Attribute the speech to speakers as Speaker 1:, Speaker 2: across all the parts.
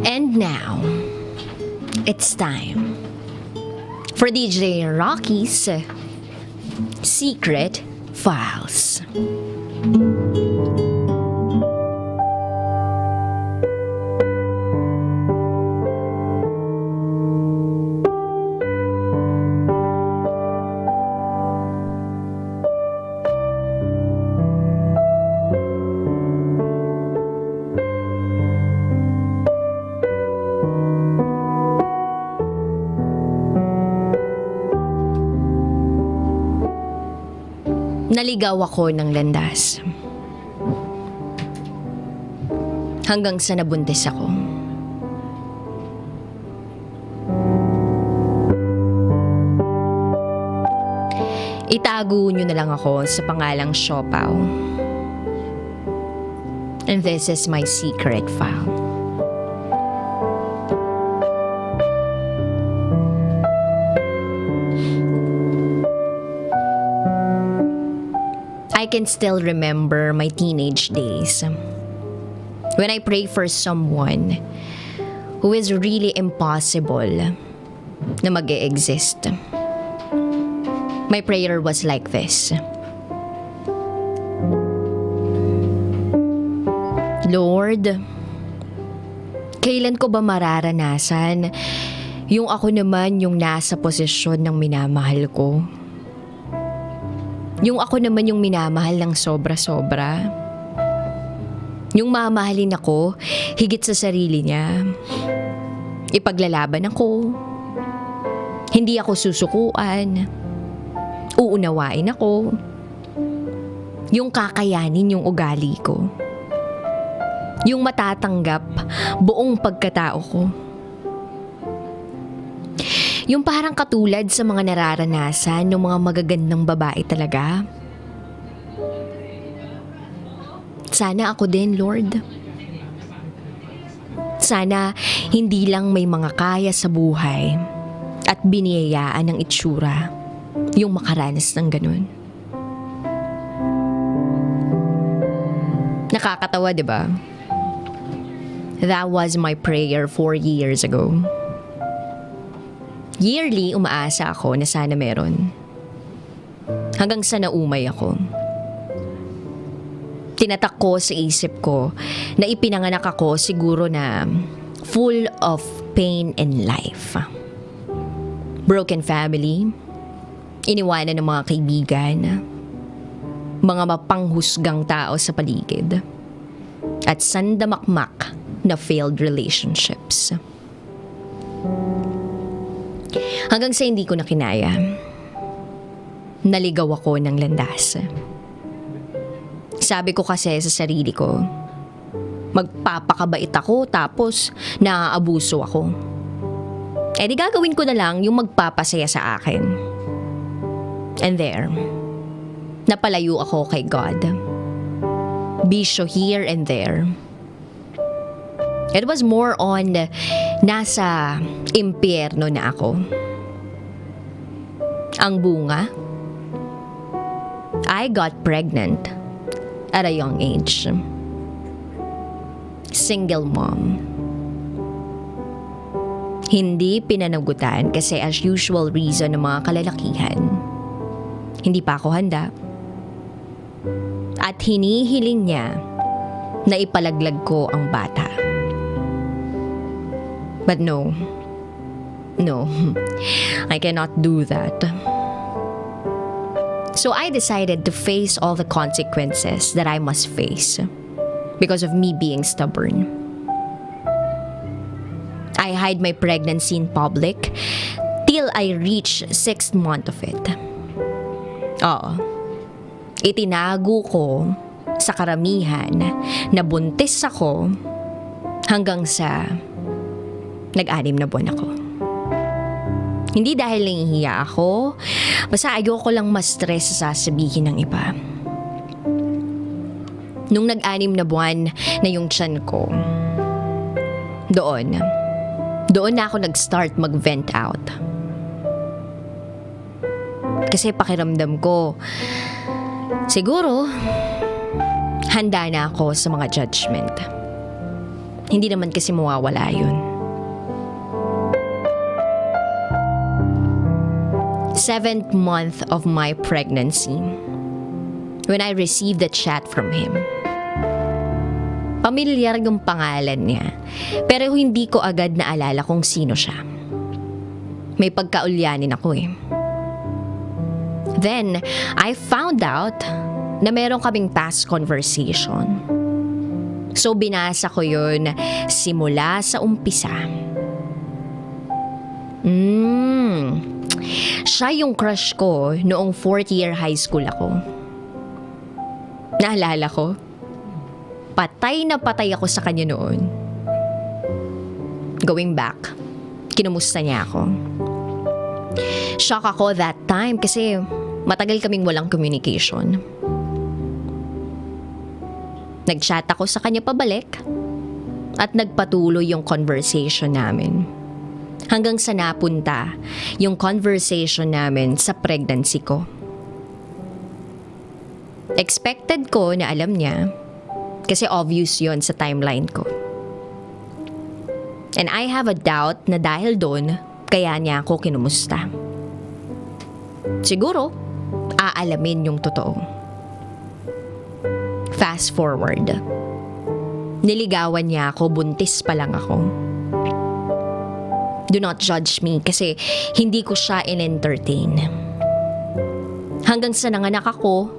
Speaker 1: And now, it's time for DJ Raqi's Secret Files. Naligaw ako ng landas. Hanggang sa nabuntis ako. Itago nyo na lang ako sa pangalang Siopaw. And this is my secret file. I can still remember my teenage days when I pray for someone who is really impossible na mag-e-exist. My prayer was like this: Lord, kailan ko ba mararanasan yung ako naman yung nasa posisyon ng minamahal ko? Yung ako naman yung minamahal ng sobra-sobra. Yung mamahalin ako higit sa sarili niya. Ipaglalaban ako. Hindi ako susukuan. Uunawain ako. Yung kakayanin yung ugali ko. Yung matatanggap buong pagkatao ko. Yung parang katulad sa mga nararanasan ng mga magagandang babae talaga. Sana ako din, Lord. Sana hindi lang may mga kaya sa buhay at biniyayaan ng itsura yung makaranas ng ganun. Nakakatawa, di ba? That was my prayer 4 years ago. Yearly, umaasa ako na sana meron. Hanggang sa naumay ako. Tinatak ko sa isip ko na ipinanganak ako siguro na full of pain and life. Broken family, iniwanan ng mga kaibigan, mga mapanghusgang tao sa paligid, at sandamakmak na failed relationships. Hanggang sa hindi ko na kinaya, naligaw ako ng landas. Sabi ko kasi sa sarili ko, magpapakabait ako tapos naaabuso ako. Eh di gagawin ko na lang yung magpapasaya sa akin. And there, napalayo ako kay God. Bisyo here and there. It was more on nasa impyerno na ako. Ang bunga, I got pregnant at a young age. Single mom. Hindi pinanagutan kasi as usual reason ng mga kalalakihan. Hindi pa ako handa. At hinihiling niya na ipalaglag ko ang bata. But no, I cannot do that. So I decided to face all the consequences that I must face because of me being stubborn. I hide my pregnancy in public till I reach 6th month of it. Oo. Itinago ko sa karamihan na buntis ako hanggang sa nag-6 na buwan ako. Hindi dahil nahihiya ako, basta ayoko lang ma-stress sa sasabihin ng iba. Nung nag-6 na buwan na yung tiyan ko, doon na ako nag-start mag-vent out. Kasi pakiramdam ko, siguro, handa na ako sa mga judgment. Hindi naman kasi mawawala yun. 7th month of my pregnancy, when I received a chat from him. Pamilyar yung pangalan niya, pero hindi ko agad naalala kung sino siya. May pagkaulyanin ako eh. Then, I found out na meron kaming past conversation. So, binasa ko yun simula sa umpisa. Siya yung crush ko noong 4th year high school ako. Naalala ko, patay na patay ako sa kanya noon. Going back, kinumusta niya ako. Shock ako that time kasi matagal kaming walang communication. Nag-chat ako sa kanya pabalik at nagpatuloy yung conversation namin. Hanggang sa napunta yung conversation namin sa pregnancy ko. Expected ko na alam niya kasi obvious yon sa timeline ko. And I have a doubt na dahil doon, kaya niya ako kinumusta. Siguro, aalamin yung totoo. Fast forward. Niligawan niya ako, buntis pa lang ako. Do not judge me kasi hindi ko siya in-entertain. Hanggang sa nanganak ako,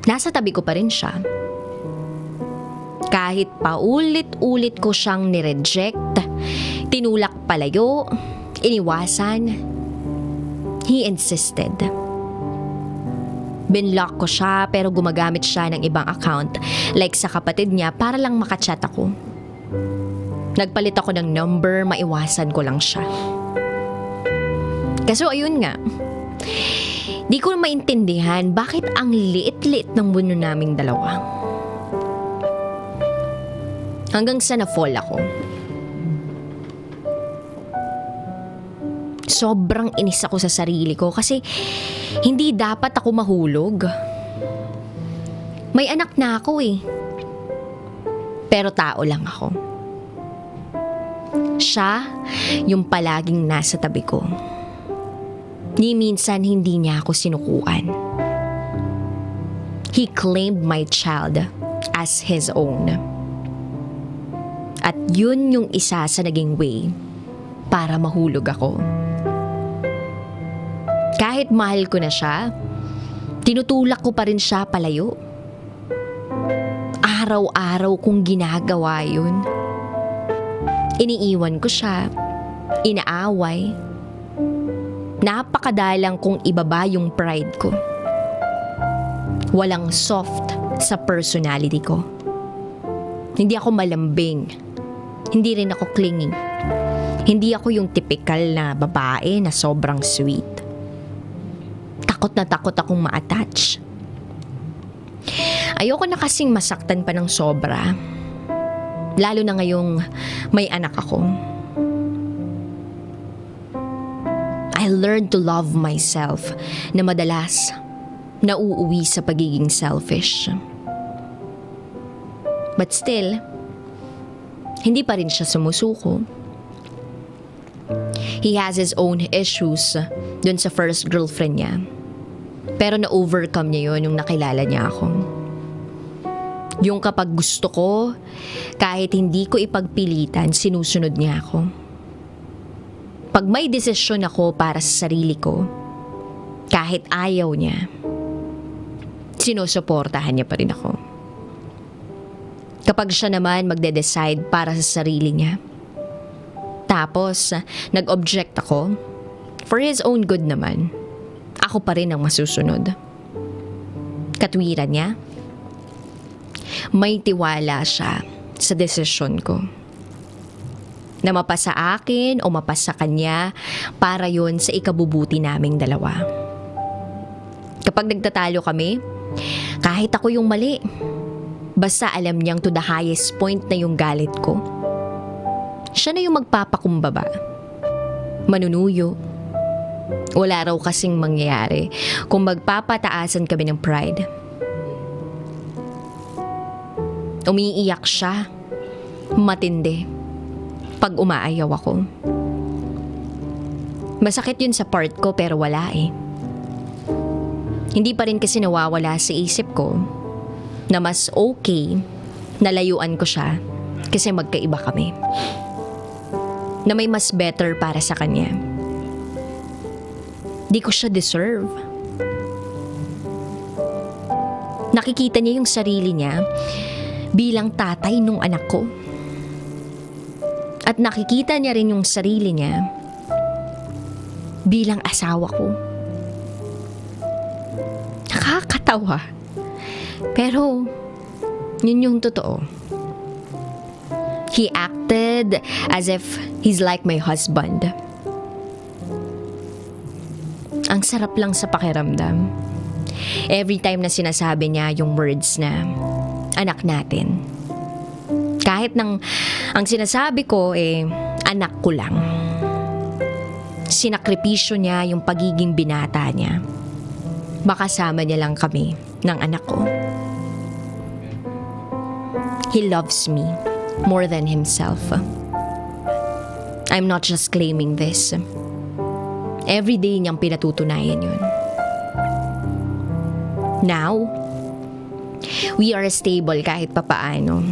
Speaker 1: nasa tabi ko pa rin siya. Kahit paulit-ulit ko siyang nireject, tinulak palayo, iniwasan, he insisted. Binlock ko siya pero gumagamit siya ng ibang account like sa kapatid niya para lang makachat ako. Nagpalit ako ng number, maiwasan ko lang siya. Kaso ayun nga, di ko maintindihan bakit ang liit-liit ng mundo naming dalawa. Hanggang sa na-fall ako. Sobrang inis ako sa sarili ko kasi hindi dapat ako mahulog. May anak na ako eh. Pero tao lang ako. Siya yung palaging nasa tabi ko. Ni minsan hindi niya ako sinukuan. He claimed my child as his own. At yun yung isa sa naging way para mahulog ako. Kahit mahal ko na siya, tinutulak ko pa rin siya palayo. Araw-araw kong ginagawa yun. Iniiwan ko siya, inaaway. Napakadalang kong ibaba yung pride ko. Walang soft sa personality ko. Hindi ako malambing. Hindi rin ako clingy. Hindi ako yung typical na babae na sobrang sweet. Takot na takot akong ma-attach. Ayoko na kasing masaktan pa ng sobra. Lalo na ngayong may anak ako. I learned to love myself na madalas nauuwi sa pagiging selfish. But still, hindi pa rin siya sumusuko. He has his own issues dun sa first girlfriend niya. Pero na-overcome niya yun yung nakilala niya ako. Yung kapag gusto ko, kahit hindi ko ipagpilitan, sinusunod niya ako. Pag may desisyon ako para sa sarili ko, kahit ayaw niya, sinusuportahan niya pa rin ako. Kapag siya naman magde-decide para sa sarili niya, tapos nag-object ako, for his own good naman, ako pa rin ang masusunod. Katwiran niya, may tiwala siya sa desisyon ko. Na mapasa akin o mapasa kanya para yon sa ikabubuti naming dalawa. Kapag nagtatalo kami, kahit ako yung mali, basta alam niyang to the highest point na yung galit ko. Siya na yung magpapakumbaba. Manunuyo. Wala raw kasing mangyayari kung magpapataasan kami ng pride. Umiiyak siya. Matindi. Pag umaayaw ako. Masakit yun sa part ko pero wala eh. Hindi pa rin kasi nawawala sa isip ko na mas okay na layuan ko siya kasi magkaiba kami. Na may mas better para sa kanya. Di ko siya deserve. Nakikita niya yung sarili niya bilang tatay nung anak ko. At nakikita niya rin yung sarili niya bilang asawa ko. Nakakatawa. Pero, yun yung totoo. He acted as if he's like my husband. Ang sarap lang sa pakiramdam. Every time na sinasabi niya yung words na anak natin. Kahit nang ang sinasabi ko anak ko lang. Sinakripisyo niya yung pagiging binata niya. Makasama niya lang kami ng anak ko. He loves me more than himself. I'm not just claiming this. Every day niyang pinatutunayan yun. Now, we are stable kahit papaano.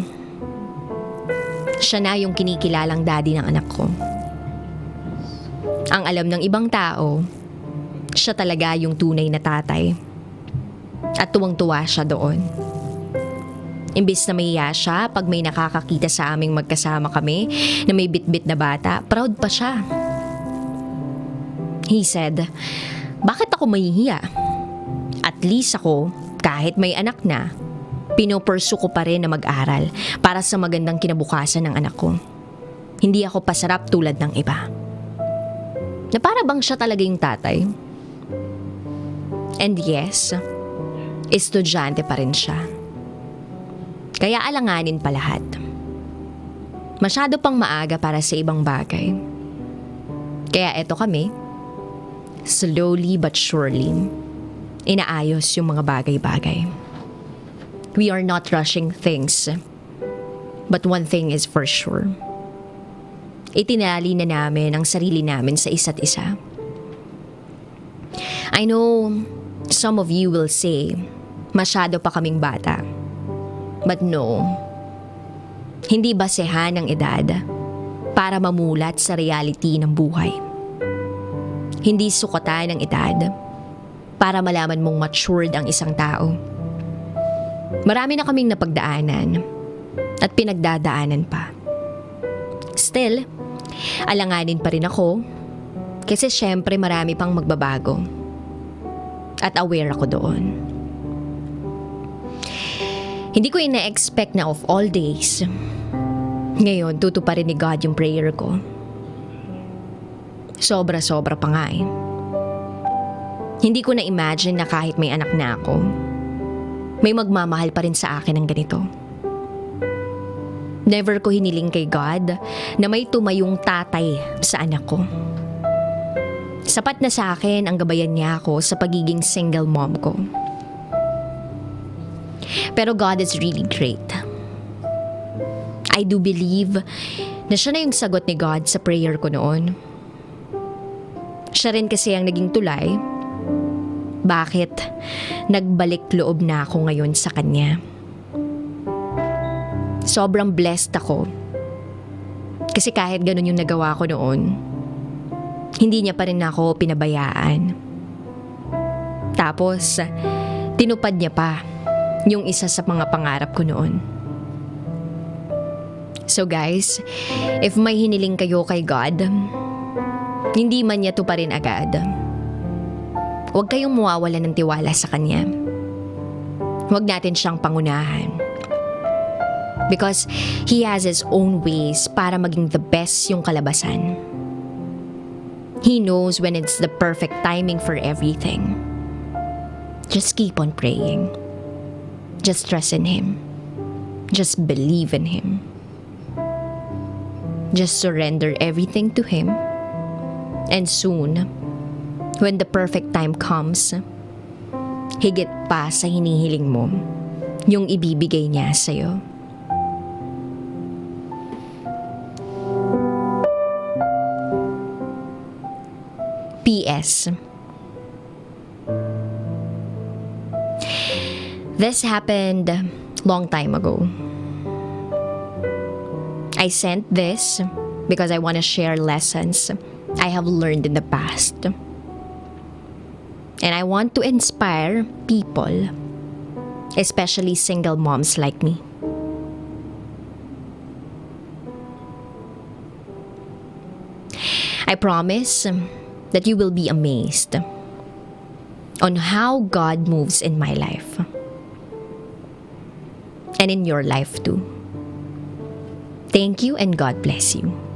Speaker 1: Siya na yung kinikilalang daddy ng anak ko. Ang alam ng ibang tao, siya talaga yung tunay na tatay. At tuwang-tuwa siya doon. Imbis na mahiya siya pag may nakakakita sa aming magkasama kami na may bit-bit na bata, proud pa siya. He said, bakit ako mahihiya? At least ako, kahit may anak na, pinupursu ko pa rin na mag-aral para sa magandang kinabukasan ng anak ko. Hindi ako pasarap tulad ng iba. Na para bang siya talaga yung tatay? And yes, estudyante pa rin siya. Kaya alanganin pa lahat. Masyado pang maaga para sa ibang bagay. Kaya eto kami, slowly but surely, inaayos yung mga bagay-bagay. We are not rushing things. But one thing is for sure. Itinali na namin ang sarili namin sa isa't isa. I know some of you will say, masyado pa kaming bata. But no, hindi basehan ng edad para mamulat sa reality ng buhay. Hindi sukatan ng edad para malaman mong matured ang isang tao. Marami na kaming napagdaanan at pinagdadaanan pa. Still, alanganin pa rin ako kasi syempre marami pang magbabago. At aware ako doon. Hindi ko ina-expect na of all days, ngayon tutuparin ni God yung prayer ko. Sobra-sobra pa nga eh. Hindi ko na-imagine na kahit may anak na ako, may magmamahal pa rin sa akin ng ganito. Never ko hiniling kay God na may tumayong tatay sa anak ko. Sapat na sa akin ang gabayan niya ako sa pagiging single mom ko. Pero God is really great. I do believe na siya na yung sagot ni God sa prayer ko noon. Siya rin kasi ang naging tulay. Bakit nagbalik loob na ako ngayon sa Kanya? Sobrang blessed ako. Kasi kahit ganun yung nagawa ko noon, hindi niya pa rin ako pinabayaan. Tapos, tinupad niya pa yung isa sa mga pangarap ko noon. So guys, if may hiniling kayo kay God, hindi man niya to pa rin agad, huwag kayong mawawala ng tiwala sa Kanya. Huwag natin siyang pangunahan. Because He has His own ways para maging the best yung kalabasan. He knows when it's the perfect timing for everything. Just keep on praying. Just trust in Him. Just believe in Him. Just surrender everything to Him. And soon, when the perfect time comes, higit pa sa hinihiling mo, yung ibibigay niya sa'yo. PS. This happened long time ago. I sent this because I want to share lessons I have learned in the past. And I want to inspire people, especially single moms like me. I promise that you will be amazed on how God moves in my life and in your life too. Thank you and God bless you.